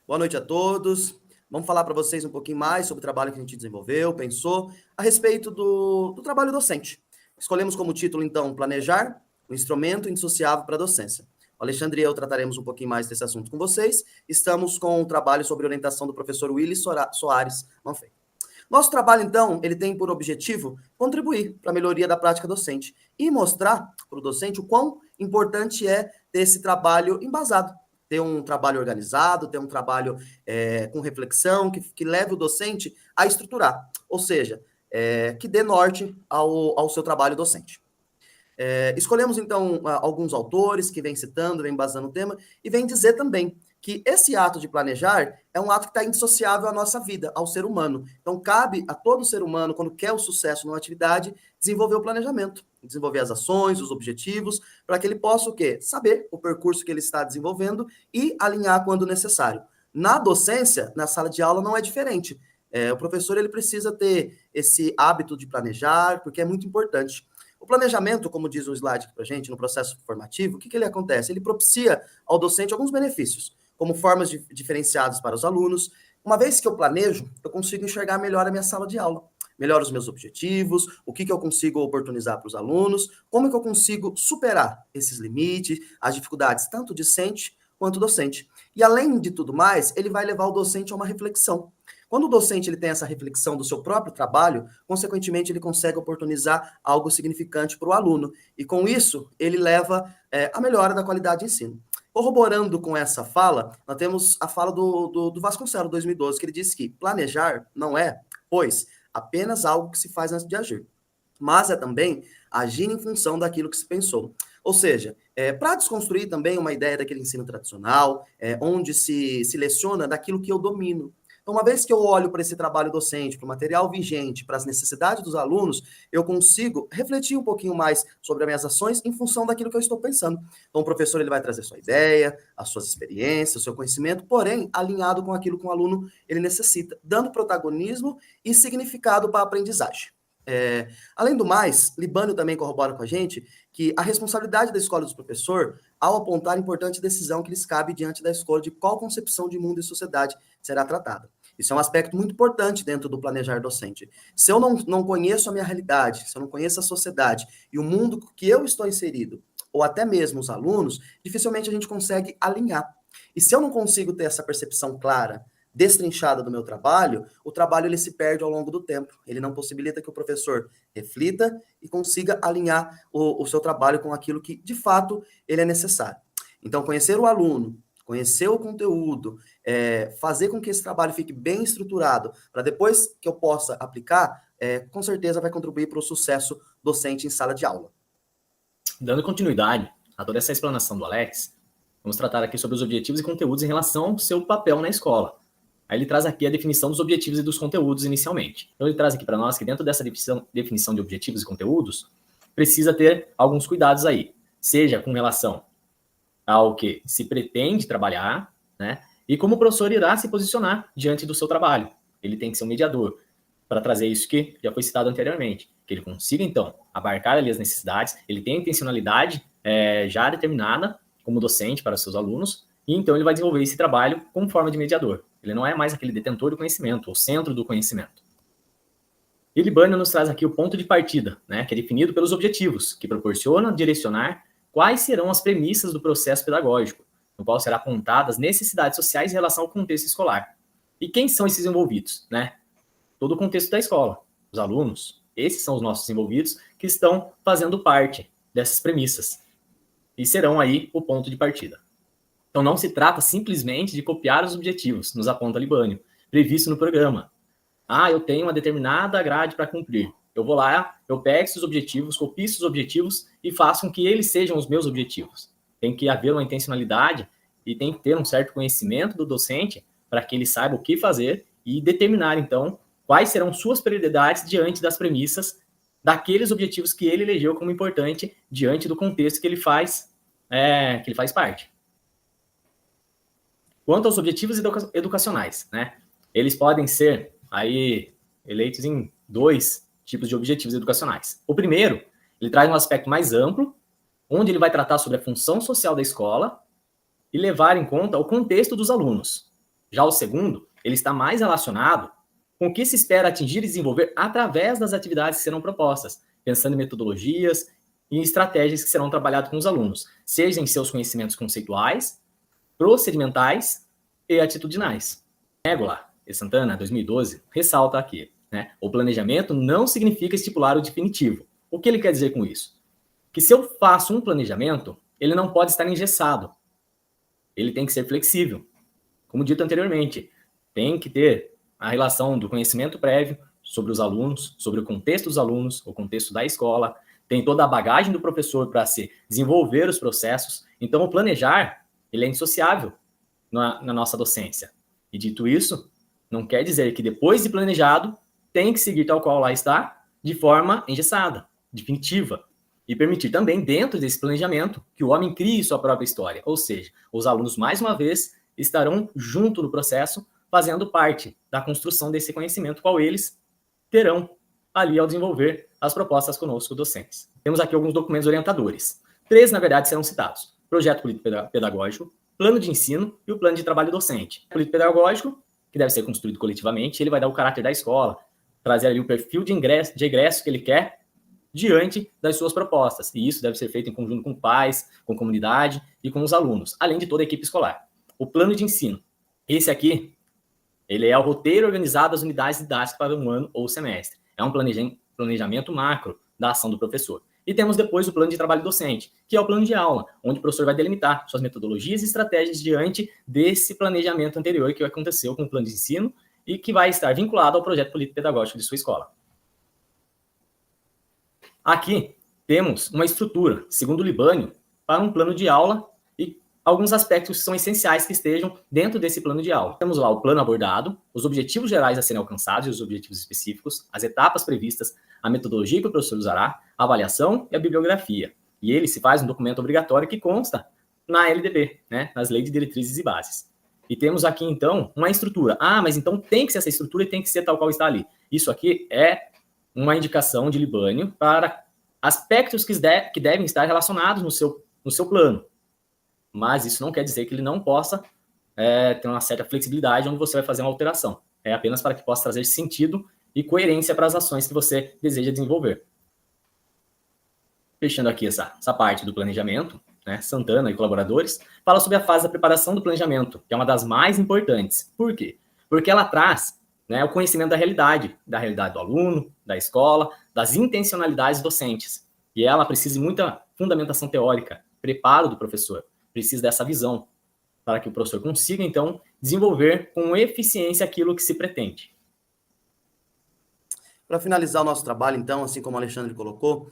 Boa noite a todos. Vamos falar para vocês um pouquinho mais sobre o trabalho que a gente desenvolveu, pensou, a respeito do trabalho docente. Escolhemos como título, então, Planejar, um instrumento indissociável para a docência. O Alexandre e eu trataremos um pouquinho mais desse assunto com vocês. Estamos com um trabalho sobre orientação do professor Willis Soares Manfei. Nosso trabalho, então, ele tem por objetivo contribuir para a melhoria da prática docente e mostrar para o docente o quão importante é ter esse trabalho embasado, ter um trabalho organizado, ter um trabalho com reflexão, que leve o docente a estruturar, ou seja, que dê norte ao seu trabalho docente. Escolhemos, então, alguns autores que vêm citando, vêm embasando o tema, e vêm dizer também que esse ato de planejar é um ato que está indissociável à nossa vida, ao ser humano. Então, cabe a todo ser humano, quando quer o sucesso numa atividade, desenvolver o planejamento, desenvolver as ações, os objetivos, para que ele possa o quê? Saber o percurso que ele está desenvolvendo e alinhar quando necessário. Na docência, na sala de aula, não é diferente. O professor ele precisa ter esse hábito de planejar, porque é muito importante. O planejamento, como diz o slide aqui para a gente, no processo formativo, o que ele acontece? Ele propicia ao docente alguns benefícios, como formas diferenciadas para os alunos. Uma vez que eu planejo, eu consigo enxergar melhor a minha sala de aula, melhor os meus objetivos, o que eu consigo oportunizar para os alunos, como que eu consigo superar esses limites, as dificuldades, tanto discente quanto docente. E além de tudo mais, ele vai levar o docente a uma reflexão. Quando o docente ele tem essa reflexão do seu próprio trabalho, consequentemente ele consegue oportunizar algo significante para o aluno. E com isso, ele leva a melhora da qualidade de ensino. Corroborando com essa fala, nós temos a fala do Vasconcelos, 2012, que ele disse que planejar não é, pois, apenas algo que se faz antes de agir, mas é também agir em função daquilo que se pensou. Ou seja, para desconstruir também uma ideia daquele ensino tradicional, onde se leciona daquilo que eu domino. Então, uma vez que eu olho para esse trabalho docente, para o material vigente, para as necessidades dos alunos, eu consigo refletir um pouquinho mais sobre as minhas ações em função daquilo que eu estou pensando. Então, o professor ele vai trazer sua ideia, as suas experiências, o seu conhecimento, porém, alinhado com aquilo que o aluno ele necessita, dando protagonismo e significado para a aprendizagem. Além do mais, Libânio também corrobora com a gente que a responsabilidade da escola do professor ao apontar a importante decisão que lhes cabe diante da escolha de qual concepção de mundo e sociedade será tratada. Isso é um aspecto muito importante dentro do planejar docente. Se eu não conheço a minha realidade, se eu não conheço a sociedade e o mundo que eu estou inserido, ou até mesmo os alunos, dificilmente a gente consegue alinhar. E se eu não consigo ter essa percepção clara, destrinchada do meu trabalho, o trabalho ele se perde ao longo do tempo. Ele não possibilita que o professor reflita e consiga alinhar o seu trabalho com aquilo que, de fato, ele é necessário. Então, conhecer o aluno, conhecer o conteúdo, fazer com que esse trabalho fique bem estruturado, para depois que eu possa aplicar, com certeza vai contribuir para o sucesso docente em sala de aula. Dando continuidade a toda essa explanação do Alex, vamos tratar aqui sobre os objetivos e conteúdos em relação ao seu papel na escola. Aí ele traz aqui a definição dos objetivos e dos conteúdos inicialmente. Então ele traz aqui para nós que dentro dessa definição de objetivos e conteúdos, precisa ter alguns cuidados aí, seja com relação ao que se pretende trabalhar, né? E como o professor irá se posicionar diante do seu trabalho. Ele tem que ser um mediador para trazer isso que já foi citado anteriormente, que ele consiga, então, abarcar ali as necessidades, ele tem a intencionalidade já determinada como docente para os seus alunos, e então ele vai desenvolver esse trabalho como forma de mediador. Ele não é mais aquele detentor do conhecimento, o centro do conhecimento. E Libânio nos traz aqui o ponto de partida, né, que é definido pelos objetivos, que proporcionam direcionar quais serão as premissas do processo pedagógico, no qual serão apontadas necessidades sociais em relação ao contexto escolar. E quem são esses envolvidos? Né? Todo o contexto da escola, os alunos, esses são os nossos envolvidos que estão fazendo parte dessas premissas e serão aí o ponto de partida. Então não se trata simplesmente de copiar os objetivos, nos aponta Libânio, previsto no programa. Eu tenho uma determinada grade para cumprir. Eu vou lá, eu pego esses objetivos, copio esses objetivos e faço com que eles sejam os meus objetivos. Tem que haver uma intencionalidade e tem que ter um certo conhecimento do docente para que ele saiba o que fazer e determinar, então, quais serão suas prioridades diante das premissas daqueles objetivos que ele elegeu como importante diante do contexto que ele faz parte. Quanto aos objetivos educacionais, né? Eles podem ser aí eleitos em 2 tipos de objetivos educacionais. O primeiro, ele traz um aspecto mais amplo, onde ele vai tratar sobre a função social da escola e levar em conta o contexto dos alunos. Já o segundo, ele está mais relacionado com o que se espera atingir e desenvolver através das atividades que serão propostas, pensando em metodologias e estratégias que serão trabalhadas com os alunos, seja em seus conhecimentos conceituais, procedimentais e atitudinais. Régula e Santana, 2012, ressalta aqui, né? O planejamento não significa estipular o definitivo. O que ele quer dizer com isso? Que se eu faço um planejamento, ele não pode estar engessado. Ele tem que ser flexível. Como dito anteriormente, tem que ter a relação do conhecimento prévio sobre os alunos, sobre o contexto dos alunos, o contexto da escola, tem toda a bagagem do professor para se desenvolver os processos. Então, o planejar, ele é indissociável na nossa docência. E dito isso, não quer dizer que depois de planejado, tem que seguir tal qual lá está, de forma engessada, definitiva. E permitir também, dentro desse planejamento, que o homem crie sua própria história. Ou seja, os alunos, mais uma vez, estarão junto no processo, fazendo parte da construção desse conhecimento, qual eles terão ali ao desenvolver as propostas conosco, docentes. Temos aqui alguns documentos orientadores. 3, na verdade, serão citados. Projeto político-pedagógico, plano de ensino e o plano de trabalho docente. O político-pedagógico, que deve ser construído coletivamente, ele vai dar o caráter da escola, trazer ali o perfil de egresso que ele quer diante das suas propostas. E isso deve ser feito em conjunto com pais, com comunidade e com os alunos, além de toda a equipe escolar. O plano de ensino. Esse aqui, ele é o roteiro organizado das unidades didáticas para um ano ou semestre. É um planejamento macro da ação do professor. E temos depois o plano de trabalho docente, que é o plano de aula, onde o professor vai delimitar suas metodologias e estratégias diante desse planejamento anterior que aconteceu com o plano de ensino e que vai estar vinculado ao projeto político-pedagógico de sua escola. Aqui temos uma estrutura, segundo o Libânio, para um plano de aula e alguns aspectos que são essenciais que estejam dentro desse plano de aula. Temos lá o plano abordado, os objetivos gerais a serem alcançados e os objetivos específicos, as etapas previstas, a metodologia que o professor usará, a avaliação e a bibliografia. E ele se faz um documento obrigatório que consta na LDB, né, nas Leis de Diretrizes e Bases. E temos aqui, então, uma estrutura. Ah, mas então tem que ser essa estrutura e tem que ser tal qual está ali. Isso aqui é uma indicação de Libânio para aspectos que devem estar relacionados no seu plano. Mas isso não quer dizer que ele não possa ter uma certa flexibilidade onde você vai fazer uma alteração. É apenas para que possa trazer sentido e coerência para as ações que você deseja desenvolver. Fechando aqui essa parte do planejamento, né, Santana e colaboradores, fala sobre a fase da preparação do planejamento, que é uma das mais importantes. Por quê? Porque ela traz, né, o conhecimento da realidade do aluno, da escola, das intencionalidades docentes. E ela precisa de muita fundamentação teórica, preparo do professor, precisa dessa visão, para que o professor consiga, então, desenvolver com eficiência aquilo que se pretende. Para finalizar o nosso trabalho, então, assim como o Alexandre colocou,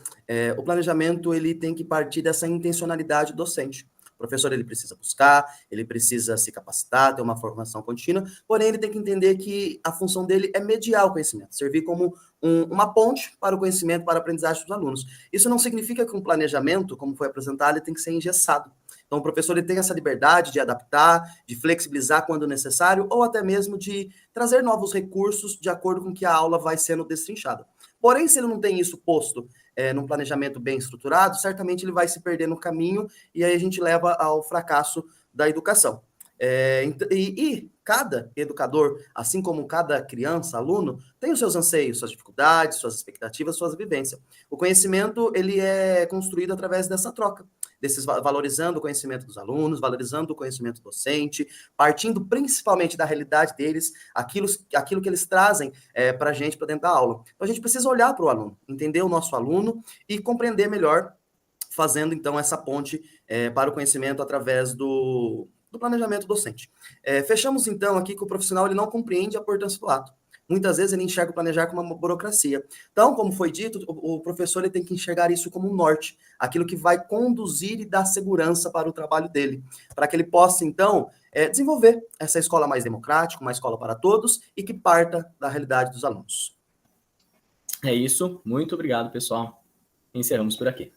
o planejamento ele tem que partir dessa intencionalidade docente. O professor ele precisa buscar, ele precisa se capacitar, ter uma formação contínua, porém ele tem que entender que a função dele é mediar o conhecimento, servir como uma ponte para o conhecimento, para a aprendizagem dos alunos. Isso não significa que um planejamento, como foi apresentado, ele tem que ser engessado. Então, o professor ele tem essa liberdade de adaptar, de flexibilizar quando necessário, ou até mesmo de trazer novos recursos de acordo com que a aula vai sendo destrinchada. Porém, se ele não tem isso posto num planejamento bem estruturado, certamente ele vai se perder no caminho e aí a gente leva ao fracasso da educação. E cada educador, assim como cada criança, aluno, tem os seus anseios, suas dificuldades, suas expectativas, suas vivências. O conhecimento ele é construído através dessa troca, valorizando o conhecimento dos alunos, valorizando o conhecimento docente, partindo principalmente da realidade deles, aquilo que eles trazem para a gente, para dentro da aula. Então, a gente precisa olhar para o aluno, entender o nosso aluno e compreender melhor, fazendo, então, essa ponte para o conhecimento através do planejamento docente. Fechamos, então, aqui que o profissional ele não compreende a importância do ato. Muitas vezes ele enxerga o planejar como uma burocracia. Então, como foi dito, o professor ele tem que enxergar isso como um norte, aquilo que vai conduzir e dar segurança para o trabalho dele, para que ele possa, então, desenvolver essa escola mais democrática, uma escola para todos e que parta da realidade dos alunos. É isso. Muito obrigado, pessoal. Encerramos por aqui.